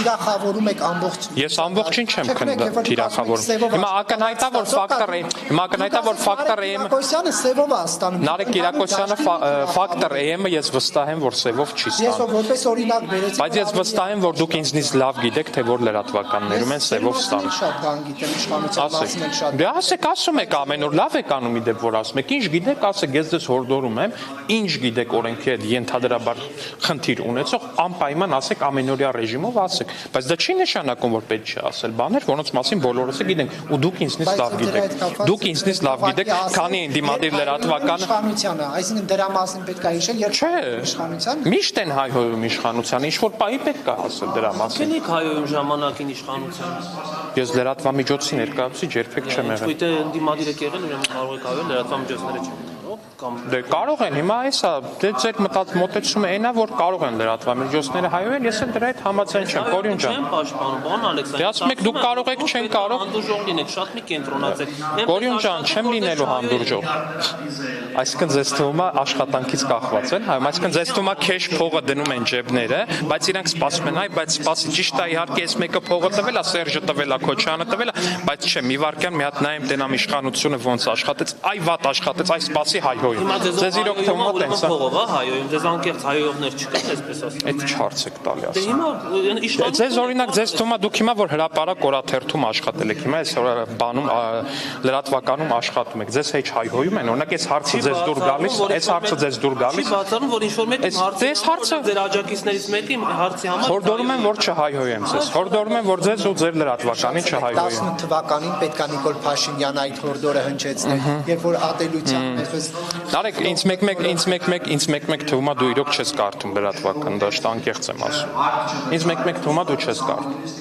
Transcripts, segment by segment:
թիրախավորում եք ամբողջ։ Ես ամբողջին չեմ թիրախավորում։ Հիմա ակնհայտ է, որ ֆակտոր EM Կիրակոսյանը սևով է ստանում։ Նարեկ Կիրակոսյանը ֆակտոր EM-ը ես վստահ եմ, որ սևով չի Ես ստանում։ որպես օրինակ վերեցի։ Բայց ես վստահ եմ, որ դուք ինձնից լավ գիտեք, թե որ լրատվականներում են սևով ստանում։ Շատ բան գիտեմ իշխանության մասին եք շատ։ Դե ասում եք ամեն օր լավ եք անում իդեպ որ ասում եք ինչ գիտեք ասեք ես դες հորդորում եմ ինչ գիտեք օրենքի հետ ենթադրաբար խնդիր ունեցող անպայման ասեք ամենօրյա ռեժիմով ասեք բայց դա չի նշանակում որ պետք չի ասել բաներ որոնց մասին բոլորս գիտենք ու դուք ինձնից լավ գիտեք քանի ընդդիմադիր լրատվականը իշխանությանը այսինքն դրա մասին պետք է հիշել իշխանության միշտ են հայհոյում իշխանության ինչ որ պահի պետք է ասել դրա մասին Քանի՞ք հայհոյում ժամանակին իշխանության ես լրատվամիջոցի ներկայացուցիչ երբեք չեմ եղել Եթե ընդդիմադիր եք եղել ուրեմն կարող եք հայհոյել լրատվամիջոցները չեն Դե կարող են հիմա էսա դե ձեր մոտեցումը այնա որ կարող են լրատվամիջոցները հայհոյել ես էլ դրա հետ համաձայն չեմ Կորյուն ջան Չեմ պաշտպանում բան Ալեքսանդր Դե ասում եք դուք կարող եք չեն կարող հանդուրժող լինեք շատ մի կենտրոնացեք Կորյուն ջան չեմ լինելու հանդուրժող Այսինքն ձեզ թվում է աշխատանքից կախված են հայ այսինքն ձեզ թվում է քեշ փողը դնում են ջեբները բայց իրանք սպասում են այ բայց սպասի ճիշտ է իհարկե այս մեկը փողը տվել է Սերժը տվել է Քոչյանը տվել է բայց չէ մի վարքյան մի հատ նայեմ տենամ իշխանությունը ոնց աշխատեց այ վատ աշխատեց այ սպասի հայհոյ Ձեզ իրոք թվում է տենց փողով է հայոյում դեզ անկեղծ հայողներ չկան այսպես ասած Այդ չարց եք տալի Դե հիմա իշխանությունը Ձեզ օրինակ ձեզ թվում է դուք հիմա որ հրապարակ օրաթերթում աշխատել եք հիմա այս բանում լրատվականում աշխատում եք ձեզ հեչ հայհոյում են օրինակ այս հարցը ձեզ դուր գալիս այս հարցը ձեզ դուր գալիս Չի բացառում որ ինչ որ մեկը հարցը ձեր աջակիցներից մեկի հարցի համար Հորդորում եմ որ չհայհոյեմ ձեզ հորդորում եմ որ ձեզ ու ձեր լրատվականին չհայհոյեմ 18 թվականին պետք է Նիկոլ Փաշինյանը այդ հորդորը հնչեցներ երբ որ ատելության այսպես Նարեկ ինձ մեկ թվում է դու իրոք չես կարդում լրատվական դաշտ անկեղծ եմ ասում Ինձ մեկ թվում է դու չես կարդում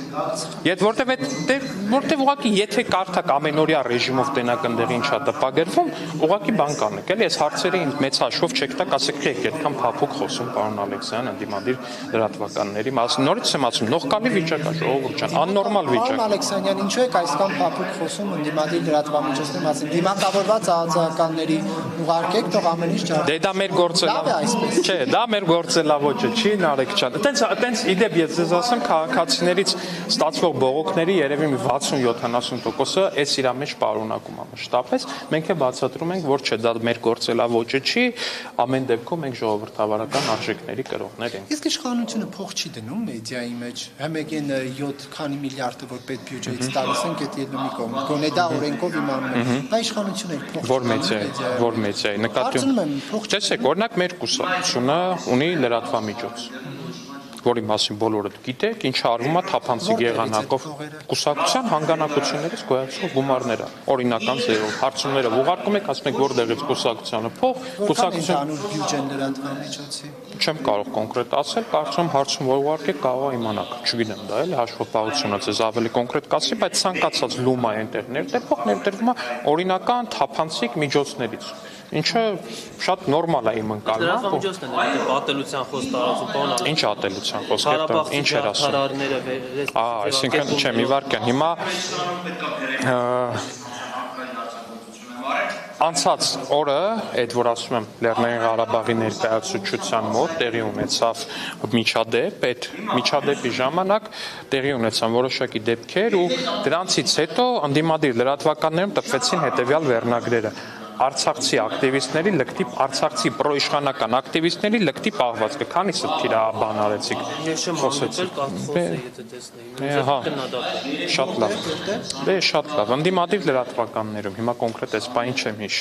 Որտեվ ուղղակի եթե կարդակ ամենօրյա ռեժիմով տենակ ընդեղ ինչա տպագրվում ուղղակի բան կանեք էլի այս հարցերը ինձ մեծ հաշվով չեք տա ասեք թե այդքան փափուկ խոսում պարոն Ալեքսյան ընդդիմադիր լրատվականների մասին նորից եմ ասում նողկալի վիճակ է ժողովուրդ ջան աննորմալ վիճակ Պարոն Ալեքսանյան ինչու եք այսքան փափուկ խոսում ընդդիմադիր լրատվամիջոցների մասին դիմակավորված ԱԱԾ-ականների ուղարկեք թող ամեն ինչ Դե դա մեր գործելավոճը չէ դա մեր գործելավոճը չի Նարեկ ջան այտենց իդեպ ես ձեզ ասեմ քաղաքացիներից ստացվող բողոքների երևի 60-70%-ը այս իրա մեջ պարունակում է մշտապես մենք է բացատրում ենք որ չէ դա մեր գործելավոճը չի ամեն դեպքում մենք ժողովրդավարական արժեքների կրողներ ենք Իսկ իշխանությունը փող չի դնում մեդիայի մեջ համեգեն 7 քանի միլիարդը որ պետբյուջեից տալիս են գետ ելնի մի կողմ գոնե դա օրենքով իմանում են դա իշխանությունը փող որ մեծայի նկատի Տեսեք, օրինակ մեր կուսակցությունը ունի լրատվամիջոց, որի մասին բոլորը գիտեք, ինչը արվում է թափանցիկ եղանակով կուսակցության հանգանակություններից գոյացող գումարները, օրինական ձևով, հարցումները ուղարկում եք, ասում եք որտեղից կուսակցությանը փող, կուսակցության բյուջեն լրատվամիջոցի Չեմ կարող կոնկրետ ասել, կարծում հարցում որ ուղարկեք կարող է իմանաք, չգիտեմ դա էլի հաշվապահությունը ձեզ ավելի կոնկրետ կասի, բայց ցանկացած լումա այնտեղ ներդրվում է օրինական թափանցիկ միջոցներից Ինչը շատ նորմալ է իմ ընկալմամբ։ Լրատվամիջոցն է ատելության խոսք տարածում բան արել։ Ինչ ատելության խոսք ինչ էր ասում։ Այսինքն չէ, մի վարքյան հիմա Անցած օրը, այդ որ ասում եմ Լեռնային Ղարաբաղի ներկայացուցչության մոտ տեղի ունեցավ միջադեպ, այդ միջադեպի ժամանակ տեղի ունեցան որոշակի դեպքեր ու դրանցից հետո ընդդիմադիր լրատվականներում տպվեցին հետևյալ վերնագրերը Արցախցի ակտիվիստների լկտի արցախցի պրոիշխանական ակտիվիստների լկտի պահվածքը քանիսը թիրաբան արեցիք Ես չեմ համեցել կարծում եթե տեսնեի Շատ լավ Դե շատ լավ ընդդիմադիր լրատվականներում հիմա կոնկրետ այս բանը չեմ հիշ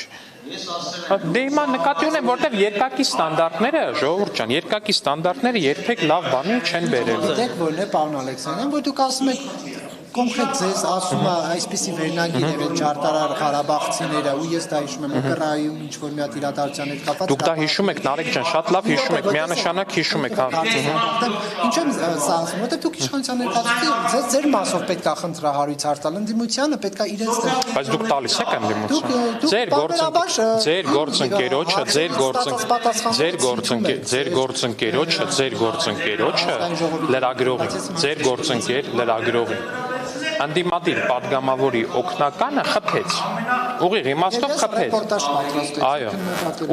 Դե հիմա նկատի ունեմ որտեվ երկակի ստանդարտները ժողովուրդ ջան երկակի ստանդարտները երբեք լավ բանի չեն բերել Դեք որն է պարոն Ալեքսանյան որ դուք ասում եք կոնկրետ ձեզ ասում է այսպիսի վերնագիր եղել ճարտարար Ղարաբաղցիները ու ես դա հիշում եմ օպերայում ինչ որ մի հատ իրադարձության հետ կապված Դուք դա հիշում եք Նարեկ ջան շատ լավ հիշում եք միանշանակ հիշում եք Ինչ եմ սա ասում որտեղ դուք իշխանության ներկայացուցիչ ձեր մասով պետք է խնդրահարույց արտալ ընդդիմությանը պետք է իրենց Բայց դուք տալիս եք ընդդիմություն Ձեր գործընկերոջը լրագրողի ձեր գործընկեր լրագրողի Անդիմադիր падգամավորի օգնականը խփեց ուղիղ իմաստով խփեց Այո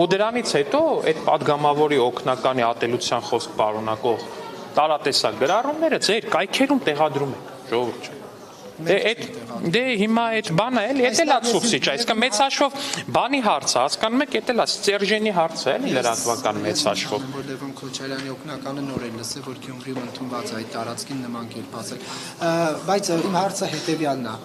ու դրանից հետո այդ падգամավորի օգնականի ատելության խոսք պարունակող տարատեսակ գրառումները ձեր կայքերում տեղադրում եք, ժողովուրդ ջան։ Դե հիմա այդ բանը էլի, էդ էլա ցուցիչ, այսինքն մեծ հաշվով բանի հարցը, հասկանում եք, էդ էլա Ստերջենի հարցը էլի լրատվական մեծ հաշվով։ Որ Լևոն Քոչարյանի օգնականը նոր էլ լսել, որ Գյումրիում ընդունված այդ տարածքին նման կերպ ասել։ Բայց իմ հարցը հետեւյալն է։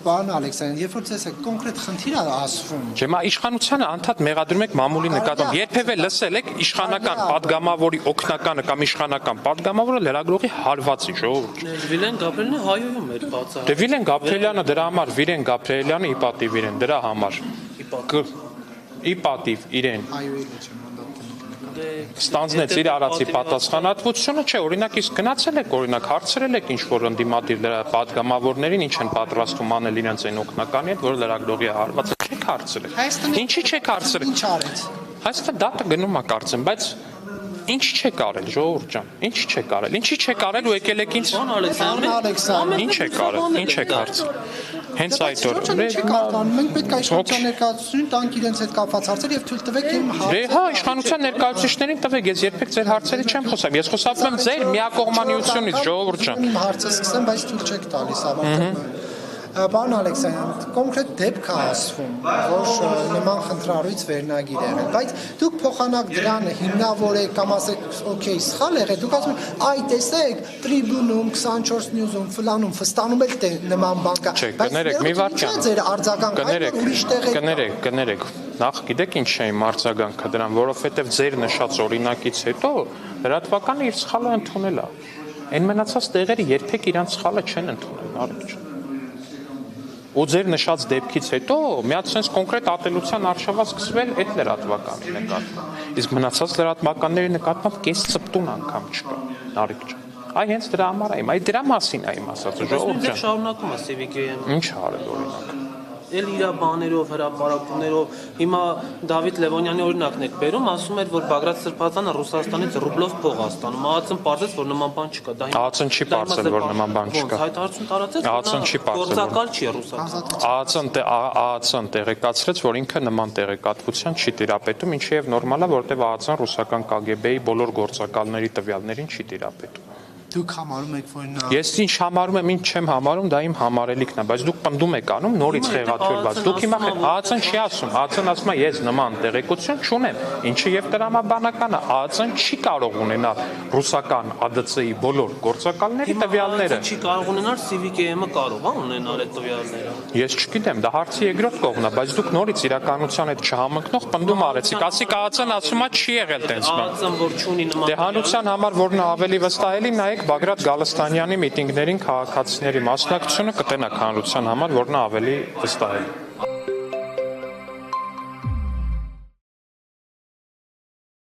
Պարոն Ալեքսանյան, երբ որ ձեզ կոնկրետ խնդիր է ասվում։ Ջեմա իշխանությանը անդադ մեղադրում եք մամուլի նկատմամբ։ Երբևէ լսել եք իշխանական падգամավորի օգնականը կամ իշխանական падգամավորը լրագրողի հարվածի, ժողովուրդ։ Վիլեն Գաբրիելն հայոյում էր բացառ։ Դե Վիլեն Գաբրիելյանը դրա համար, Վիլեն Գաբրիելյանը ի պատիվ իրեն, դրա համար։ Ի պատիվ իրեն։ Այո, չեմ Ստանձնեց իր արածի պատասխանատվությունը, չէ, օրինակ իսկ գնացել եք, օրինակ հարցրել եք ինչ որ ընդդիմադիր դրա падգամավորներին ինչ են պատրաստում անել իրենց այն օգնականի հետ, որ լրագրողի հարվածը չեք հարցրել։ Ինչի չեք հարցրել։ Ինչ արեց։ Այսինքն դատը գնում է կարծեմ, բայց ինչ չեք արել, ժողովուրդ ջան, ինչ չեք արել, ինչի չեք արել ու եկել եք ինձ։ Ալեքսանդր, Ինչ եք արել, ինչ եք հարցրել։ Հենց այդ օր։ մենք պետք է իշխանության ներկայացուցիչին տանք իրենց հետ կապված հարցեր եւ թույլ տվեք իմ Դե հա, իշխանության ներկայացուցիչներին տվեք, ես երբեք ձեր հարցերի չեմ խոսում։ Ես խոսում եմ ձեր միակողմանիությունից, ժողովուրդ ջան։ Իմ հարցը սկսեմ, բայց թույլ չեք տալիս ավարտել։ Պարոն Ալեքսանյան, կոնկրետ դեպք է ասվում, որ նման խնդրառույց վերնագիր է եղել, բայց դուք փոխանակ դրան հիմնավորեք կամ ասեք, օքեյ, սխալ եղել, դուք ասում եք, այ տեսեք, տրիբունում, 24 նյուզում, ֆլանում, ֆստանում էլ դե նման բան կա։ Չէ, կներեք, մի վարքյան։ Ձեր արձագանքը ուրիշ տեղ է։ Կներեք։ Նախ գիտեք ինչ է իմ արձագանքը դրան, որովհետև ձեր նշած օրինակից հետո լրատվականը իր սխալը ընդունել է։ Այն մնացած տեղերը երբեք իրանց սխալը չեն ընդունել, արեք ջան։ Ու ձեր նշած դեպքից հետո միած sense կոնկրետ ատելության արշավը սկսվել այդ լրատվականի նկատմամբ։ Իսկ մնացած լրատվականների նկատմամբ կես ծպտուն անգամ չկա, արեք ջան։ Այ հենց դրա համար եմ, այ դրա մասին եմ ասածը, ժողովուրդ ջան։ Շարունակում է Civic-ը։ Ինչ արել օրինակ։ Էլ իր բաներով, հրապարակումներով, հիմա Դավիթ Լևոնյանի օրինակն եք բերում, ասում էր, որ Բագրատ Սրբազանը Ռուսաստանից ռուբլով փող է ստանում։ ԱԱՑ-ն պարզեց, որ նման բան չկա։ Դա ԱԱՑ-ն չի պարզել, որ նման բան չկա։ Հայտարարություն տարածեց, ԱԱՑ-ն չի պարզել։ գործակալ չի Ռուսաստան։ ԱԱՑ-ն տեղեկացրեց, որ ինքը նման տեղեկատվության չի տիրապետում, ինչը եւ նորմալ է, որտեղ ԱԱՑ-ն ռուսական KGB-ի բոլոր գործակալների տվյալներին չի տիրապետում։ Դուք համարում եք, որ նա Ես ինչ համարում եմ, ինչ չեմ համարում, դա իմ համարելիքն է, բայց դուք պնդում եք անում նորից խեղաթյուրված։ Դուք հիմա ԱԱՑ-ն չի ասում, ԱԱՑ-ն ասում է ես նման տեղեկություն չունեմ, ինչը եւ տրամաբանական է, ԱԱՑ-ն չի կարող ունենալ ռուսական ԱԴՑ-ի բոլոր գործակալների տվյալները։ Չի կարող ունենալ Civic-ը կարող է ունենալ այդ տվյալները։ Ես չգիտեմ, դա հարցի երկրորդ կողմն է, բայց դուք նորից իրականության հետ չհամընկնող պնդում արեցիք, ասիկ ԱԱՑ-ն ասում է չի եղել տենց բան։ ԱԱՑ-ն որ չունի նման Դե հանրության համար որն է ավելի վստահելի, նայեք Բագրատ Գալստանյանի միտինգներին քաղաքացիների մասնակցությունը կտենաք հանրության համար, որն է ավելի վստահելի։